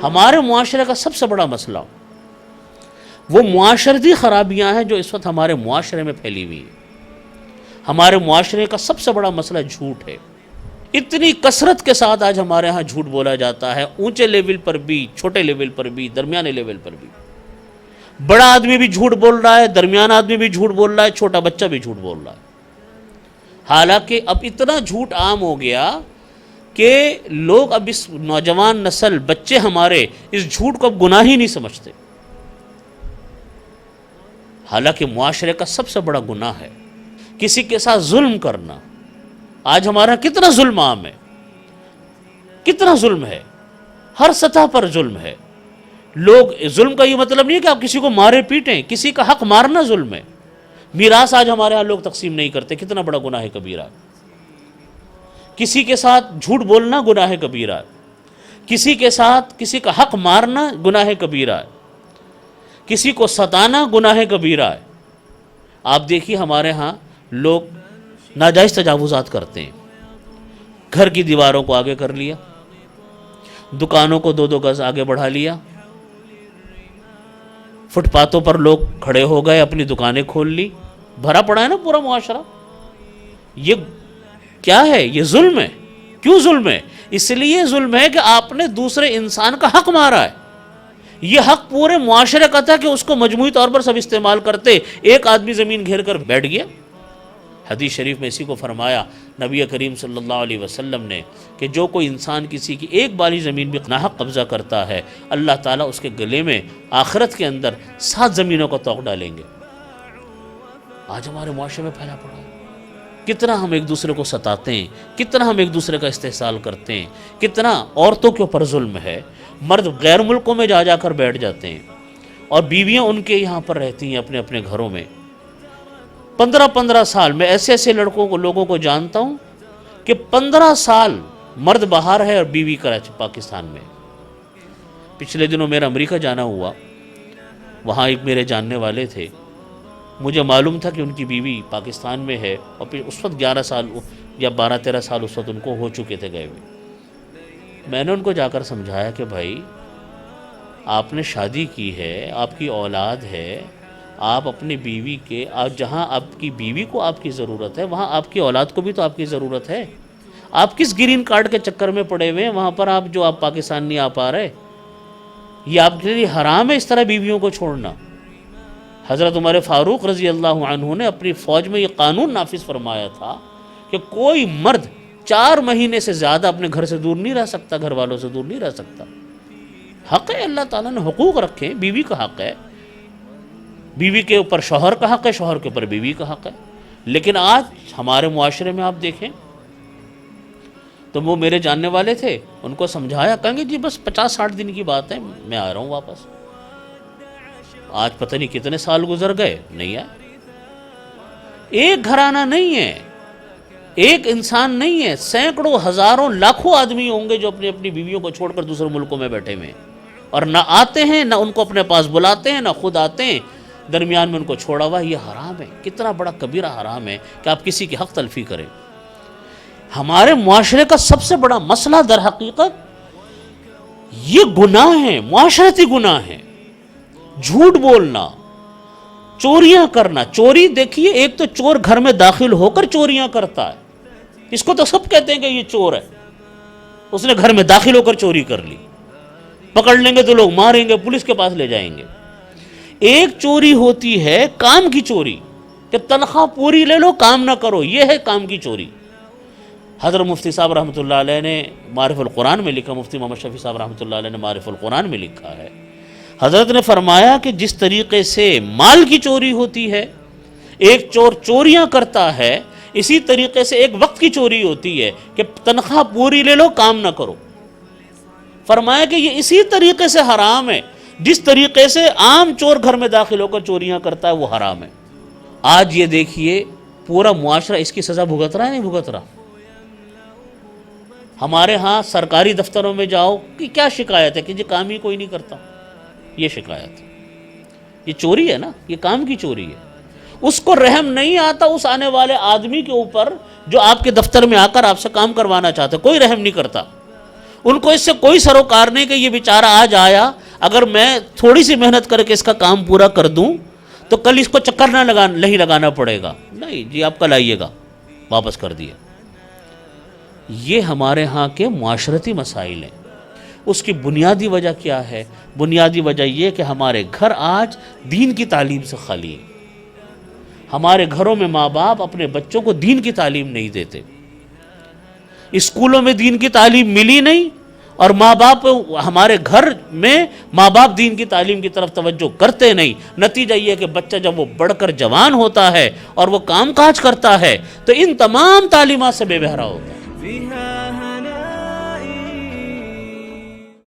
ہمارے معاشرے کا سب سے بڑا مسئلہ وہ معاشرتی خرابیاں ہیں جو اس وقت ہمارے معاشرے میں پھیلی ہوئی ہیں۔ ہمارے معاشرے کا سب سے بڑا مسئلہ جھوٹ ہے۔ اتنی کثرت کے ساتھ آج ہمارے ہاں جھوٹ بولا جاتا ہے، اونچے لیول پر بھی، چھوٹے لیول پر بھی، درمیانے لیول پر بھی۔ بڑا آدمی بھی جھوٹ بول رہا ہے، درمیانا آدمی بھی جھوٹ بول رہا ہے، چھوٹا بچہ بھی جھوٹ بول رہا ہے۔ حالانکہ اب اتنا جھوٹ عام ہو گیا کہ لوگ اب اس نوجوان نسل، بچے ہمارے اس جھوٹ کو اب گناہ ہی نہیں سمجھتے، حالانکہ معاشرے کا سب سے بڑا گناہ ہے کسی کے ساتھ ظلم کرنا۔ آج ہمارا کتنا ظلم عام ہے، کتنا ظلم ہے، ہر سطح پر ظلم ہے۔ لوگ ظلم کا یہ مطلب نہیں ہے کہ آپ کسی کو مارے پیٹیں، کسی کا حق مارنا ظلم ہے۔ میراث آج ہمارے ہاں لوگ تقسیم نہیں کرتے، کتنا بڑا گناہ کبیرہ۔ کسی کے ساتھ جھوٹ بولنا گناہ کبیرہ ہے، کسی کے ساتھ کسی کا حق مارنا گناہ کبیرہ ہے، کسی کو ستانا گناہ کبیرہ ہے۔ آپ دیکھیے ہمارے ہاں لوگ ناجائز تجاوزات کرتے ہیں، گھر کی دیواروں کو آگے کر لیا، دکانوں کو 2-2 گز آگے بڑھا لیا، فٹ پاتھوں پر لوگ کھڑے ہو گئے، اپنی دکانیں کھول لی، بھرا پڑا ہے نا پورا معاشرہ۔ یہ کیا ہے؟ یہ ظلم ہے۔ کیوں ظلم ہے؟ اس لیے ظلم ہے کہ آپ نے دوسرے انسان کا حق مارا ہے۔ یہ حق پورے معاشرے کا تھا کہ اس کو مجموعی طور پر سب استعمال کرتے، ایک آدمی زمین گھیر کر بیٹھ گیا۔ حدیث شریف میں اسی کو فرمایا نبی کریم صلی اللہ علیہ وسلم نے کہ جو کوئی انسان کسی کی ایک بالی زمین بھی ناحق قبضہ کرتا ہے، اللہ تعالیٰ اس کے گلے میں آخرت کے اندر 7 زمینوں کا طوق ڈالیں گے۔ آج ہمارے معاشرے میں پھیلا پڑا ہے، کتنا ہم ایک دوسرے کو ستاتے ہیں، کتنا ہم ایک دوسرے کا استحصال کرتے ہیں، کتنا عورتوں کے اوپر ظلم ہے۔ مرد غیر ملکوں میں جا کر بیٹھ جاتے ہیں اور بیویاں ان کے یہاں پر رہتی ہیں اپنے اپنے گھروں میں۔ 15 سال میں ایسے لوگوں کو جانتا ہوں کہ 15 سال مرد باہر ہے اور بیوی کراچی پاکستان میں۔ پچھلے دنوں میرا امریکہ جانا ہوا، وہاں ایک میرے جاننے والے تھے، مجھے معلوم تھا کہ ان کی بیوی پاکستان میں ہے، اور پھر اس وقت 11 سال یا 12-13 سال اس وقت ان کو ہو چکے تھے گئے ہوئے۔ میں نے ان کو جا کر سمجھایا کہ بھائی آپ نے شادی کی ہے، آپ کی اولاد ہے، آپ اپنی بیوی کے جہاں آپ کی بیوی کو آپ کی ضرورت ہے وہاں آپ کی اولاد کو بھی تو آپ کی ضرورت ہے۔ آپ کس گرین کارڈ کے چکر میں پڑے ہوئے ہیں وہاں پر آپ جو آپ پاکستان نہیں آ پا رہے؟ یہ آپ کے لیے حرام ہے اس طرح بیویوں کو چھوڑنا۔ حضرت عمر فاروق رضی اللہ عنہ نے اپنی فوج میں یہ قانون نافذ فرمایا تھا کہ کوئی مرد 4 مہینے سے زیادہ اپنے گھر سے دور نہیں رہ سکتا، گھر والوں سے دور نہیں رہ سکتا۔ حق ہے، اللہ تعالیٰ نے حقوق رکھے، بیوی کا حق ہے، بیوی کے اوپر شوہر کا حق ہے، شوہر کے اوپر بیوی کا حق ہے۔ لیکن آج ہمارے معاشرے میں آپ دیکھیں تو وہ میرے جاننے والے تھے، ان کو سمجھایا، کہیں گے جی بس 50-60 دن کی بات ہے، میں آ رہا ہوں واپس۔ آج پتہ نہیں کتنے سال گزر گئے، نہیں آئے۔ ایک گھرانہ نہیں ہے، ایک انسان نہیں ہے، سینکڑوں، ہزاروں، لاکھوں آدمی ہوں گے جو اپنی اپنی بیویوں کو چھوڑ کر دوسرے ملکوں میں بیٹھے ہوئے ہیں، اور نہ آتے ہیں، نہ ان کو اپنے پاس بلاتے ہیں، نہ خود آتے ہیں، درمیان میں ان کو چھوڑا ہوا۔ یہ حرام ہے، کتنا بڑا کبیرہ حرام ہے کہ آپ کسی کی حق تلفی کریں۔ ہمارے معاشرے کا سب سے بڑا مسئلہ در حقیقت یہ گناہ ہے، معاشرتی گناہ ہے۔ جھوٹ بولنا، چوریاں کرنا۔ چوری دیکھیے، ایک تو چور گھر میں داخل ہو کر چوریاں کرتا ہے، اس کو تو سب کہتے ہیں کہ یہ چور ہے، اس نے گھر میں داخل ہو کر چوری کر لی، پکڑ لیں گے تو لوگ ماریں گے، پولیس کے پاس لے جائیں گے۔ ایک چوری ہوتی ہے کام کی چوری، کہ تنخواہ پوری لے لو کام نہ کرو، یہ ہے کام کی چوری۔ حضرت مفتی صاحب رحمۃ اللہ علیہ نے معارف القرآن میں لکھا، مفتی محمد شفیع صاحب رحمۃ اللہ علیہ نے معارف القرآن میں لکھا ہے، حضرت نے فرمایا کہ جس طریقے سے مال کی چوری ہوتی ہے، ایک چور چوریاں کرتا ہے، اسی طریقے سے ایک وقت کی چوری ہوتی ہے کہ تنخواہ پوری لے لو کام نہ کرو۔ فرمایا کہ یہ اسی طریقے سے حرام ہے جس طریقے سے عام چور گھر میں داخل ہو کر چوریاں کرتا ہے، وہ حرام ہے۔ آج یہ دیکھیے پورا معاشرہ اس کی سزا بھگت رہا ہے، نہیں بھگت رہا؟ ہمارے ہاں سرکاری دفتروں میں جاؤ کہ کیا شکایت ہے کہ یہ کام ہی کوئی نہیں کرتا، یہ شکایت ہے۔ یہ چوری ہے نا، یہ کام کی چوری ہے۔ اس کو رحم نہیں آتا اس آنے والے آدمی کے اوپر جو آپ کے دفتر میں آ کر آپ سے کام کروانا چاہتا ہے، کوئی رحم نہیں کرتا۔ ان کو اس سے کوئی سروکار نہیں کہ یہ بیچارہ آج آیا، اگر میں تھوڑی سی محنت کر کے اس کا کام پورا کر دوں تو کل اس کو چکر نہیں لگانا پڑے گا، نہیں جی آپ کل آئیے گا، واپس کر دیے۔ یہ ہمارے ہاں کے معاشرتی مسائل ہیں۔ اس کی بنیادی وجہ کیا ہے؟ بنیادی وجہ یہ کہ ہمارے گھر آج دین کی تعلیم سے خالی ہیں۔ ہمارے گھروں میں ماں باپ اپنے بچوں کو دین کی تعلیم نہیں دیتے، اسکولوں میں دین کی تعلیم ملی نہیں، اور ماں باپ ہمارے گھر میں ماں باپ دین کی تعلیم کی طرف توجہ کرتے نہیں۔ نتیجہ یہ کہ بچہ جب وہ بڑھ کر جوان ہوتا ہے اور وہ کام کاج کرتا ہے تو ان تمام تعلیمات سے بے بہرا ہوتا ہے۔